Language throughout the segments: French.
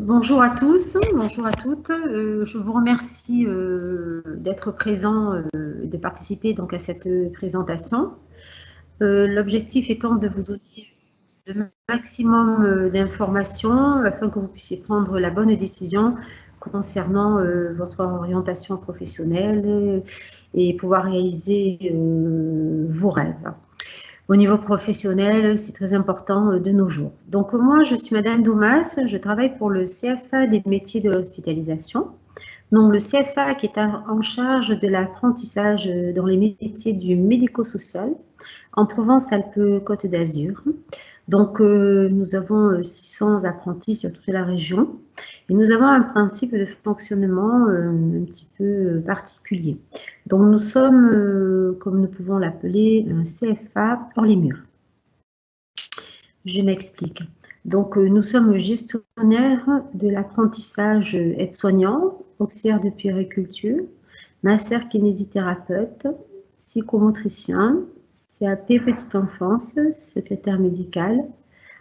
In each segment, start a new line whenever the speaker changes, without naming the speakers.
Bonjour à tous, bonjour à toutes. Je vous remercie d'être présents et de participer donc à cette présentation. L'objectif étant de vous donner le maximum d'informations afin que vous puissiez prendre la bonne décision concernant votre orientation professionnelle et pouvoir réaliser vos rêves. Au niveau professionnel, c'est très important de nos jours. Donc moi, je suis Madame Doumas, je travaille pour le CFA des métiers de l'hospitalisation. Donc le CFA qui est en charge de l'apprentissage dans les métiers du médico-social en Provence-Alpes-Côte d'Azur. Donc nous avons 600 apprentis sur toute la région et nous avons un principe de fonctionnement un petit peu particulier. Donc nous sommes, comme nous pouvons l'appeler, un CFA hors les murs. Je m'explique. Donc nous sommes gestionnaires de l'apprentissage aide-soignant, auxiliaire de puériculture, masseur kinésithérapeute, psychomotricien, CAP petite enfance, secrétaire médical,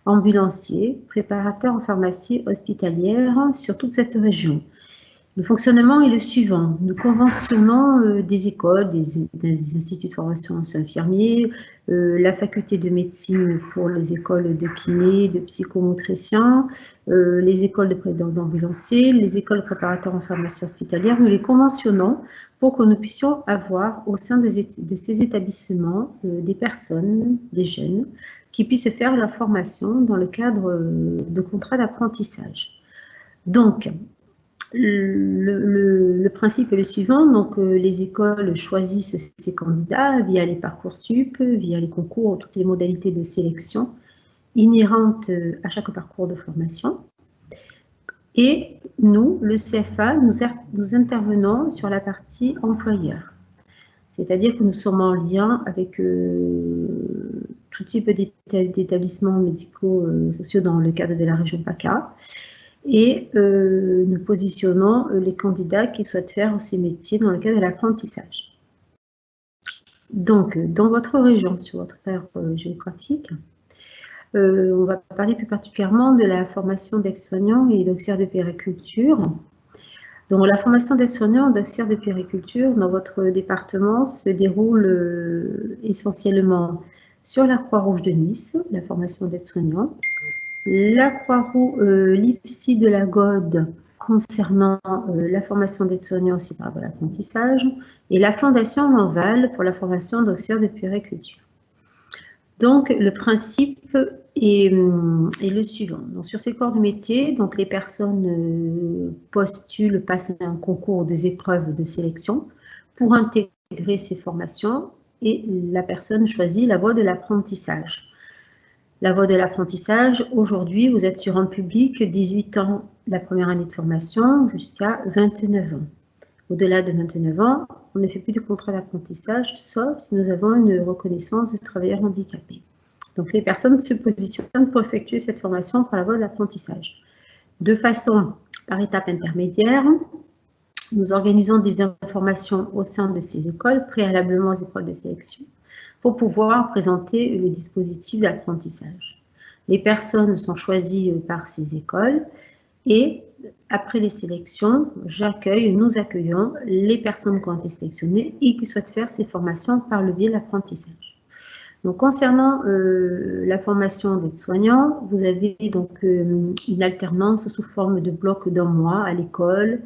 ambulancier, préparateur en pharmacie hospitalière sur toute cette région. Le fonctionnement est le suivant. Nous conventionnons des écoles, des instituts de formation en soins infirmiers, la faculté de médecine pour les écoles de kiné, de psychomotriciens, les écoles d'ambulanciers, les écoles préparateurs en pharmacie hospitalière. Nous les conventionnons pour que nous puissions avoir au sein de ces établissements des personnes, des jeunes, qui puissent faire leur formation dans le cadre de contrats d'apprentissage. Donc, le principe est le suivant, donc les écoles choisissent ces candidats via les Parcoursup, via les concours, toutes les modalités de sélection inhérentes à chaque parcours de formation. Et nous, le CFA, nous intervenons sur la partie employeur. C'est-à-dire que nous sommes en lien avec tout type d'établissements médico-sociaux dans le cadre de la région PACA. Et nous positionnons les candidats qui souhaitent faire ces métiers dans le cadre de l'apprentissage. Donc, dans votre région, sur votre aire géographique, on va parler plus particulièrement de la formation d'aide-soignants et d'auxiliaires de puériculture. Donc, la formation d'aide-soignants et d'auxiliaires de puériculture dans votre département se déroule essentiellement sur la Croix-Rouge de Nice, la formation d'aide-soignants, la Croix-Rouge, l'IFSI de la Gaude concernant la formation d'aide-soignants aussi par rapport à l'apprentissage, et la Fondation Lanval pour la formation d'auxiliaires de puériculture. Donc, le principe est le suivant. Donc, sur ces corps de métier, donc, les personnes postulent, passent un concours des épreuves de sélection pour intégrer ces formations et la personne choisit la voie de l'apprentissage. La voie de l'apprentissage, aujourd'hui, vous êtes sur un public 18 ans la première année de formation jusqu'à 29 ans. Au-delà de 29 ans, on ne fait plus de contrat d'apprentissage, sauf si nous avons une reconnaissance de travailleurs handicapés. Donc, les personnes se positionnent pour effectuer cette formation par la voie de l'apprentissage. De façon par étape intermédiaire, nous organisons des informations au sein de ces écoles, préalablement aux épreuves de sélection, pour pouvoir présenter le dispositif d'apprentissage. Les personnes sont choisies par ces écoles et après les sélections, nous accueillons les personnes qui ont été sélectionnées et qui souhaitent faire ces formations par le biais de l'apprentissage. Donc, concernant la formation d'aide-soignants, vous avez donc une alternance sous forme de bloc d'un mois à l'école,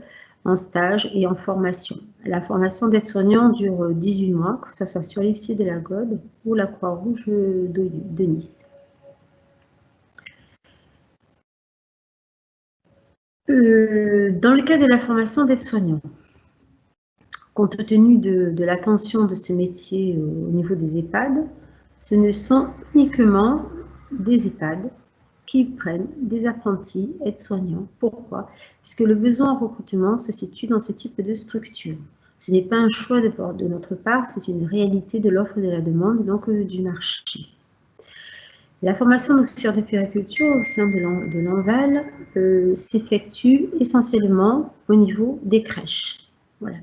en stage et en formation. La formation d'aide-soignant dure 18 mois, que ce soit sur l'IFSI de la Gaude ou la Croix-Rouge de Nice. Dans le cas de la formation d'aide-soignant, compte tenu de l'attention de ce métier au niveau des EHPAD, ce ne sont uniquement des EHPAD qui prennent des apprentis aides-soignants. Pourquoi? Puisque le besoin en recrutement se situe dans ce type de structure. Ce n'est pas un choix de notre part, c'est une réalité de l'offre et de la demande, donc du marché. La formation d'auxiliaire de puériculture au sein de l'Anval s'effectue essentiellement au niveau des crèches. Voilà.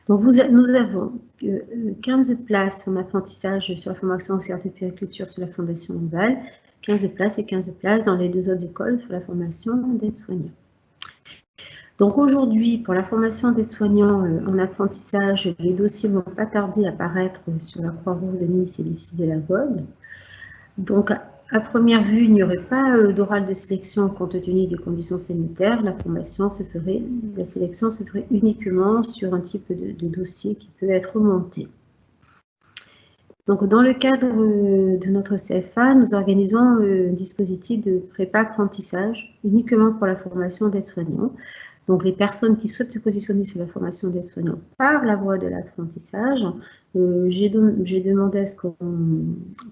Donc, nous avons 15 places en apprentissage sur la formation d'auxiliaire de puériculture sur la Fondation Lanval, 15 places et 15 places dans les deux autres écoles sur la formation d'aide-soignants. Donc aujourd'hui, pour la formation d'aide-soignant en apprentissage, les dossiers ne vont pas tarder à apparaître sur la Croix-Rouge de Nice et l'IFSI de la Gaule. Donc, à première vue, il n'y aurait pas d'oral de sélection compte tenu des conditions sanitaires. La sélection se ferait uniquement sur un type de dossier qui peut être monté. Donc, dans le cadre de notre CFA, nous organisons un dispositif de prépa-apprentissage uniquement pour la formation d'aide-soignants. Donc, les personnes qui souhaitent se positionner sur la formation d'aide-soignants par la voie de l'apprentissage, j'ai demandé à ce qu'on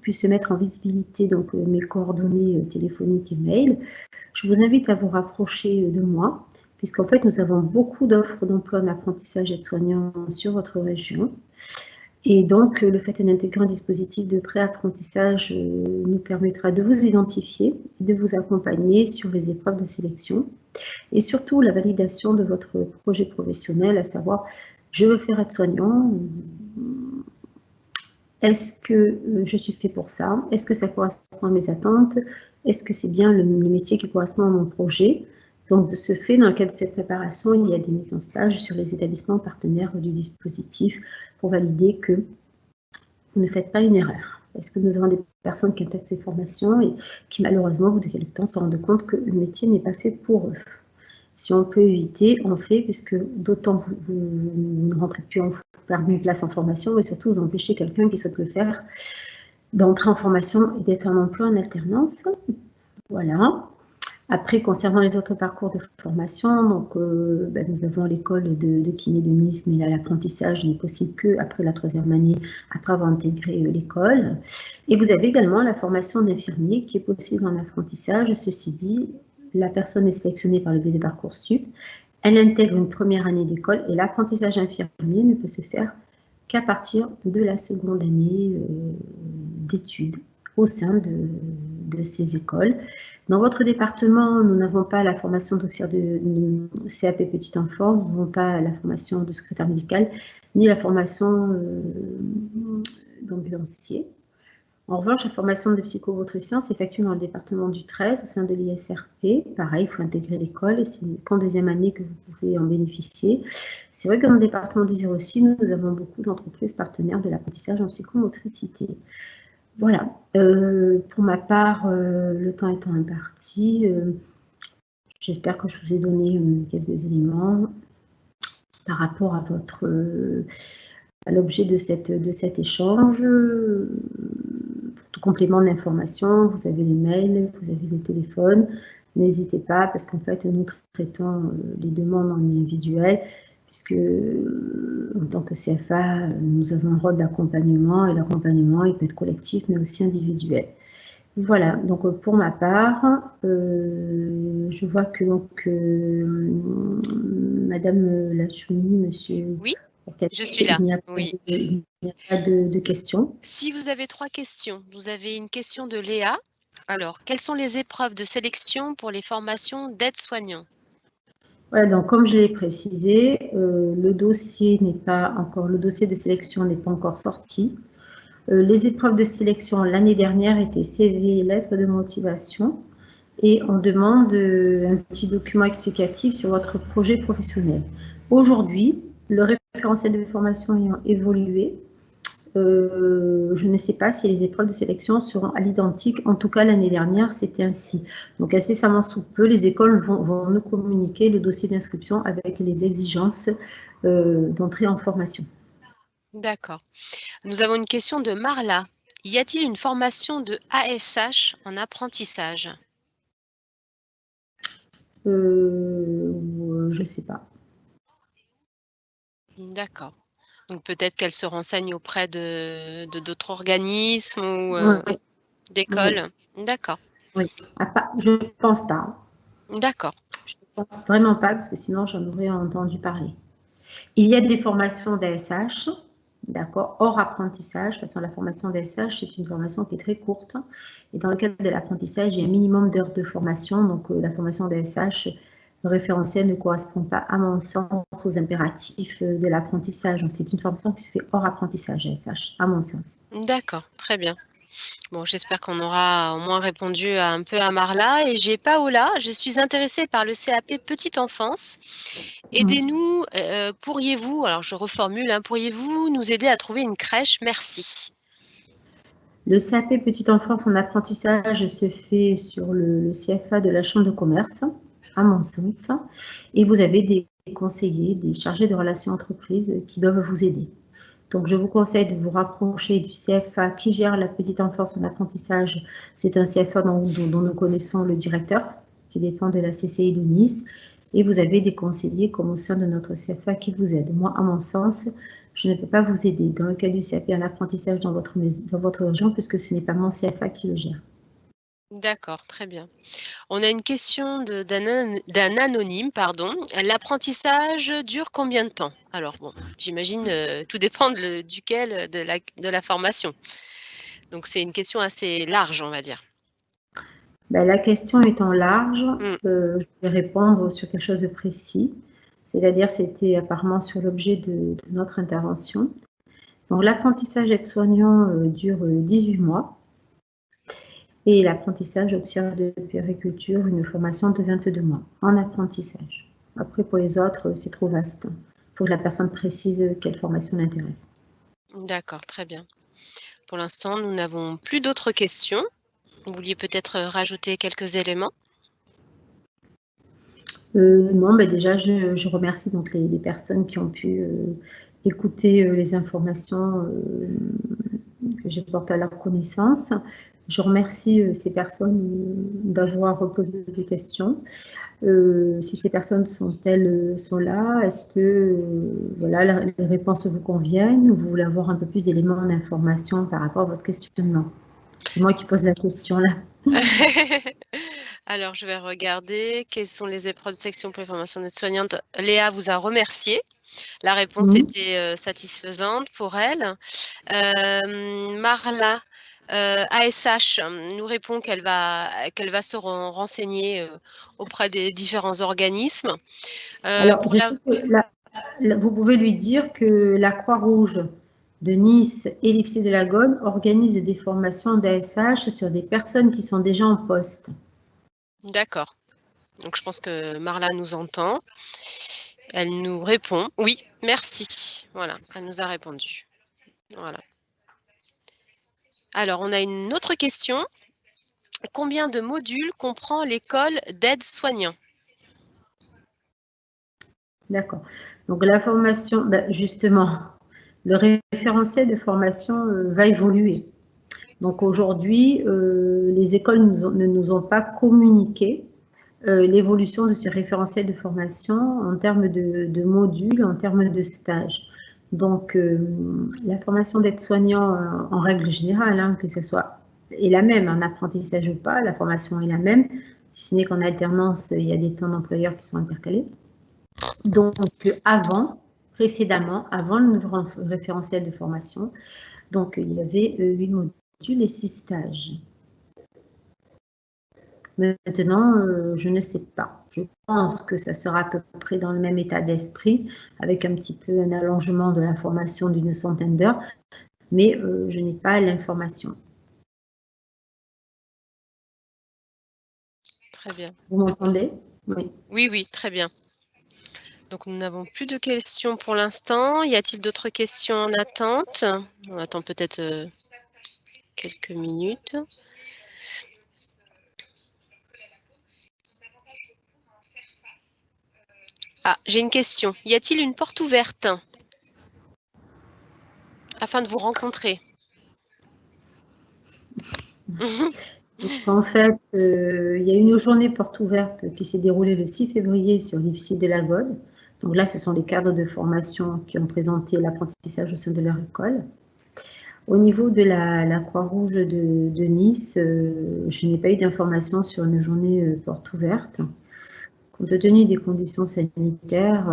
puisse se mettre en visibilité donc, mes coordonnées téléphoniques et mail. Je vous invite à vous rapprocher de moi, puisqu'en fait, nous avons beaucoup d'offres d'emploi en apprentissage aide-soignant sur votre région. Et donc, le fait d'intégrer un dispositif de pré-apprentissage nous permettra de vous identifier, de vous accompagner sur les épreuves de sélection et surtout la validation de votre projet professionnel, à savoir, je veux faire aide-soignant, est-ce que je suis fait pour ça? Est-ce que ça correspond à mes attentes? Est-ce que c'est bien le métier qui correspond à mon projet? Donc, de ce fait, dans le cadre de cette préparation, il y a des mises en stage sur les établissements partenaires du dispositif pour valider que vous ne faites pas une erreur. Parce que nous avons des personnes qui intègrent ces formations et qui, malheureusement, au bout de quelques temps, se rendent compte que le métier n'est pas fait pour eux. Si on peut éviter, on fait, puisque d'autant vous ne rentrez plus, vous perdez une place en formation, mais surtout vous empêchez quelqu'un qui souhaite le faire d'entrer en formation et d'être en emploi en alternance. Voilà. Après, concernant les autres parcours de formation, donc, nous avons l'école de kiné de Nice, mais là, l'apprentissage n'est possible qu'après la 3e année, après avoir intégré l'école. Et vous avez également la formation d'infirmier qui est possible en apprentissage. Ceci dit, la personne est sélectionnée par le biais de Parcoursup, elle intègre une première année d'école et l'apprentissage infirmier ne peut se faire qu'à partir de la 2e année d'études au sein de ces écoles. Dans votre département, nous n'avons pas la formation d'auxiliaire de CAP Petite Enfance, nous n'avons pas la formation de secrétaire médical, ni la formation d'ambulancier. En revanche, la formation de psychomotricien s'effectue dans le département du 13 au sein de l'ISRP. Pareil, il faut intégrer l'école et c'est qu'en 2e année que vous pouvez en bénéficier. C'est vrai que dans le département du 06, nous avons beaucoup d'entreprises partenaires de l'apprentissage en psychomotricité. Voilà. Pour ma part, le temps étant imparti, j'espère que je vous ai donné quelques éléments par rapport à l'objet de cet échange. Pour tout complément d'information, vous avez les mails, vous avez le téléphone. N'hésitez pas, parce qu'en fait, nous traitons les demandes en individuel, puisque en tant que CFA, nous avons un rôle d'accompagnement, et l'accompagnement, il peut être collectif, mais aussi individuel. Voilà, donc pour ma part, je vois que Madame Lachouni, Monsieur...
Oui, je suis là.
Il n'y a pas de questions.
Si vous avez 3 questions, vous avez une question de Léa. Alors, quelles sont les épreuves de sélection pour les formations d'aide-soignants?
Voilà, donc comme je l'ai précisé, le dossier de sélection n'est pas encore sorti. Les épreuves de sélection l'année dernière étaient CV, lettres de motivation, et on demande un petit document explicatif sur votre projet professionnel. Aujourd'hui, le référentiel de formation ayant évolué, je ne sais pas si les épreuves de sélection seront à l'identique. En tout cas, l'année dernière, c'était ainsi. Donc, incessamment sous peu, les écoles vont nous communiquer le dossier d'inscription avec les exigences d'entrée en formation.
D'accord. Nous avons une question de Marla. Y a-t-il une formation de ASH en apprentissage?
Je ne sais pas.
D'accord. Donc peut-être qu'elle se renseigne auprès de d'autres organismes ou
Oui.
d'écoles?
Oui.
D'accord.
Oui. Je ne pense pas.
D'accord.
Je ne pense vraiment pas, parce que sinon j'en aurais entendu parler. Il y a des formations d'ASH, d'accord, hors apprentissage. De toute façon, la formation d'ASH, c'est une formation qui est très courte. Et dans le cadre de l'apprentissage, il y a un minimum d'heures de formation. Donc, la formation d'ASH, le référentiel ne correspond pas, à mon sens, aux impératifs de l'apprentissage. Donc, c'est une formation qui se fait hors apprentissage, ASH, à mon sens.
D'accord, très bien. Bon, j'espère qu'on aura au moins répondu un peu à Marla. Et j'ai Paola, je suis intéressée par le CAP Petite Enfance. Aidez-nous, pourriez-vous, alors je reformule, hein, pourriez-vous nous aider à trouver une crèche? Merci.
Le CAP Petite Enfance en apprentissage se fait sur le CFA de la Chambre de commerce, à mon sens, et vous avez des conseillers, des chargés de relations entreprises qui doivent vous aider. Donc, je vous conseille de vous rapprocher du CFA qui gère la petite enfance en apprentissage. C'est un CFA dont nous connaissons le directeur, qui dépend de la CCI de Nice. Et vous avez des conseillers comme au sein de notre CFA qui vous aident. Moi, à mon sens, je ne peux pas vous aider dans le cas du CAP en apprentissage dans votre région, puisque ce n'est pas mon CFA qui le gère.
D'accord, très bien. On a une question d'un anonyme, pardon. L'apprentissage dure combien de temps? Alors bon, j'imagine tout dépend duquel de la formation. Donc c'est une question assez large, on va dire.
Ben, la question étant large, je vais répondre sur quelque chose de précis. C'est-à-dire, c'était apparemment sur l'objet de notre intervention. Donc, l'apprentissage aide-soignant dure 18 mois et l'apprentissage auxiliaire de puériculture, une formation de 22 mois en apprentissage. Après, pour les autres, c'est trop vaste. Il faut que la personne précise quelle formation l'intéresse.
D'accord, très bien. Pour l'instant, nous n'avons plus d'autres questions. Vous vouliez peut-être rajouter quelques éléments?
Non, mais déjà, je remercie donc les personnes qui ont pu écouter les informations que j'ai portées à leur connaissance. Je remercie ces personnes d'avoir posé des questions. Si ces personnes sont là, est-ce que voilà, les réponses vous conviennent ou vous voulez avoir un peu plus d'éléments d'information par rapport à votre questionnement? C'est moi qui pose la question là.
Alors, je vais regarder quelles sont les épreuves de section pour les formations d'aide-soignante. Léa vous a remercié. La réponse était satisfaisante pour elle. Marla, ASH, nous répond qu'elle va se renseigner auprès des différents organismes.
Alors, je sais que vous pouvez lui dire que la Croix-Rouge de Nice et l'IFSI de la Gaune organisent des formations d'ASH sur des personnes qui sont déjà en poste.
D'accord. Donc, je pense que Marla nous entend. Elle nous répond. Oui, merci. Voilà, elle nous a répondu. Voilà. Alors, on a une autre question. Combien de modules comprend l'école d'aide-soignant?
D'accord. Donc, la formation, justement, le référentiel de formation va évoluer. Donc, aujourd'hui, les écoles ne nous ont pas communiqué l'évolution de ces référentiels de formation en termes de modules, en termes de stages. Donc, la formation d'aide-soignant, en règle générale, hein, que ce soit est la même, en apprentissage ou pas, la formation est la même, si ce n'est qu'en alternance, il y a des temps d'employeurs qui sont intercalés. Donc, précédemment, avant le nouveau référentiel de formation, donc il y avait 8 modules et 6 stages. Maintenant, je ne sais pas. Je pense que ça sera à peu près dans le même état d'esprit, avec un petit peu un allongement de la formation d'une centaine d'heures, mais je n'ai pas l'information.
Très bien.
Vous m'entendez? Oui.
Oui, oui, très bien. Donc, nous n'avons plus de questions pour l'instant. Y a-t-il d'autres questions en attente? On attend peut-être quelques minutes. Ah, j'ai une question. Y a-t-il une porte ouverte afin de vous rencontrer?
Donc, en fait, il y a une journée porte ouverte qui s'est déroulée le 6 février sur l'IFSI de la Gaune. Donc là, ce sont les cadres de formation qui ont présenté l'apprentissage au sein de leur école. Au niveau de la Croix-Rouge de Nice, je n'ai pas eu d'informations sur une journée porte ouverte. Compte tenu des conditions sanitaires,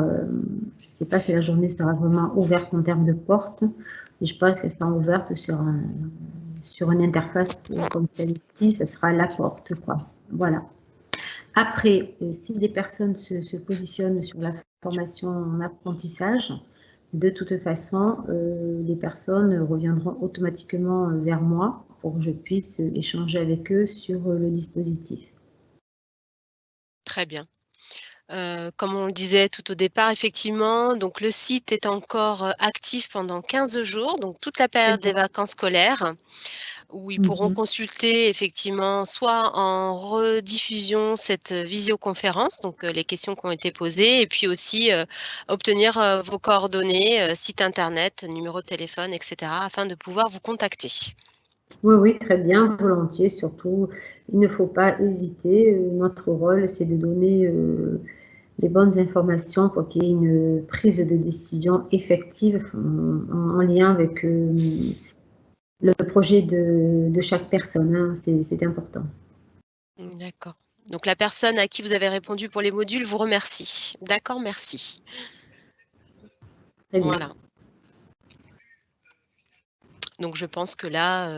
je ne sais pas si la journée sera vraiment ouverte en termes de porte, mais je pense qu'elle sera ouverte sur une interface comme celle-ci, ce sera la porte, quoi. Voilà. Après, si des personnes se positionnent sur la formation en apprentissage, de toute façon, les personnes reviendront automatiquement vers moi pour que je puisse échanger avec eux sur le dispositif.
Très bien. Comme on le disait tout au départ, effectivement, donc le site est encore, actif pendant 15 jours, donc toute la
Très
période des
bien.
vacances scolaires, où ils pourront consulter effectivement soit en rediffusion cette, visioconférence, donc les questions qui ont été posées et puis aussi, obtenir, vos coordonnées, site internet, numéro de téléphone et cetera, afin de pouvoir vous contacter.
Oui, oui, très bien, volontiers. Surtout, il ne faut pas hésiter. Notre rôle, c'est de donner les bonnes informations pour qu'il y ait une prise de décision effective en lien avec le projet de chaque personne. Hein. C'est important.
D'accord. Donc la personne à qui vous avez répondu pour les modules vous remercie. D'accord, merci.
Très bien.
Voilà. Donc je pense que là,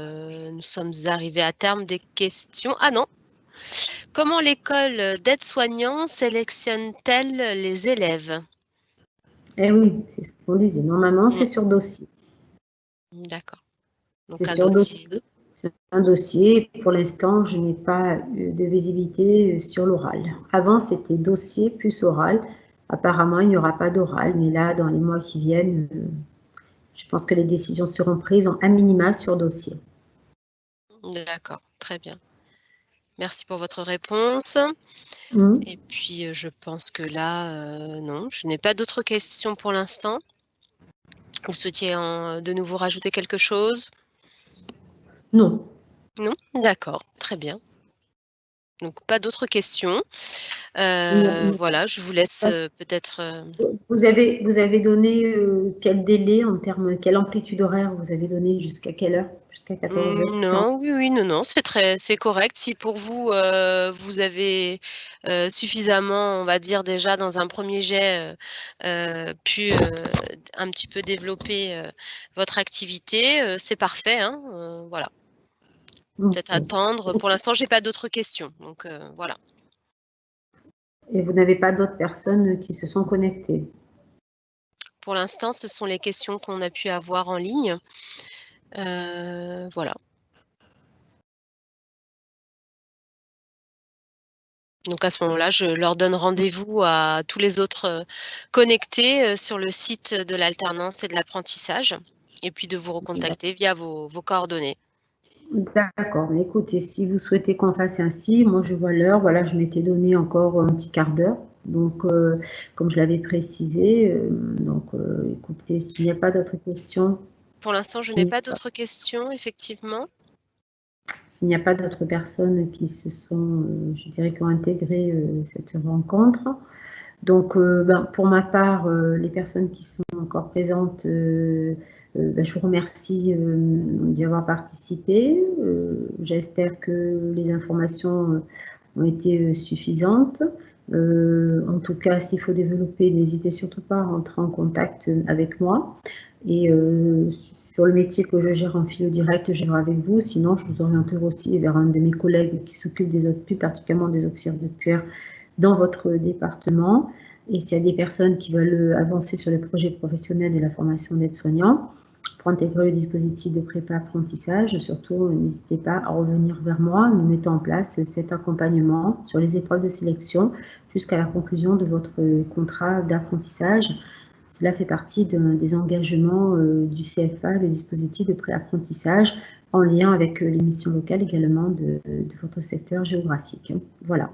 nous sommes arrivés à terme des questions. Ah non! Comment l'école d'aide-soignants sélectionne-t-elle les élèves?
Eh oui, c'est ce qu'on disait. Normalement,
Mmh,
c'est sur dossier.
d'accord.
C'est
Donc un
sur
dossier.
dossier. C'est un dossier. Pour l'instant, je n'ai pas de visibilité sur l'oral. Avant, c'était dossier plus oral. Apparemment, il n'y aura pas d'oral, mais là, dans les mois qui viennent, je pense que les décisions seront prises en à minima sur dossier.
D'accord, très bien. Merci pour votre réponse.
Mmh.
Et puis, je pense que là, non, je n'ai pas d'autres questions pour l'instant. Vous souhaitiez de nouveau rajouter quelque chose?
Non.
Non? D'accord, très bien. Donc pas d'autres questions.
Non,
Voilà, je vous laisse,
non.
peut-être,
Vous avez donné quel délai en termes, quelle amplitude horaire vous avez donné jusqu'à quelle heure? Jusqu'à 14 heures? Non.
non, oui, oui, non, non, c'est correct. Si pour vous, vous avez, suffisamment, on va dire déjà dans un premier jet, pu, un petit peu développer, votre activité, c'est parfait, hein, voilà. Peut-être
Ok.
attendre. Pour l'instant, j'ai pas d'autres questions, donc voilà.
Et vous n'avez pas d'autres personnes qui se sont connectées?
Pour l'instant, ce sont les questions qu'on a pu avoir en ligne. Voilà. Donc à ce moment-là, je leur donne rendez-vous à tous les autres, connectés, sur le site de l'alternance et de l'apprentissage et puis de vous recontacter via vos coordonnées.
D'accord, mais écoutez, si vous souhaitez qu'on fasse ainsi, moi je vois l'heure, voilà, je m'étais donné encore un petit quart d'heure, donc comme je l'avais précisé, donc écoutez, s'il n'y a pas d'autres questions,
Pour l'instant, je n'ai
s'il
pas d'autres questions, effectivement.
s'il n'y a pas d'autres personnes qui se sont, je dirais, qui ont intégré cette rencontre, donc pour ma part, les personnes qui sont encore présentes, je vous remercie d'y avoir participé. J'espère que les informations ont été suffisantes. En tout cas, s'il faut développer, n'hésitez surtout pas à rentrer en contact avec moi. Et sur le métier que je gère en philo direct, je verrai avec vous. Sinon, je vous orienterai aussi vers un de mes collègues qui s'occupe plus particulièrement des auxiliaires de puère dans votre département. Et s'il y a des personnes qui veulent avancer sur les projets professionnels de la formation d'aide-soignant, pour intégrer le dispositif de prépa-apprentissage, surtout n'hésitez pas à revenir vers moi. Nous mettons en place cet accompagnement sur les épreuves de sélection jusqu'à la conclusion de votre contrat d'apprentissage. Cela fait partie des engagements du CFA, le dispositif de pré-apprentissage, en lien avec les missions locales également de votre secteur géographique. Voilà.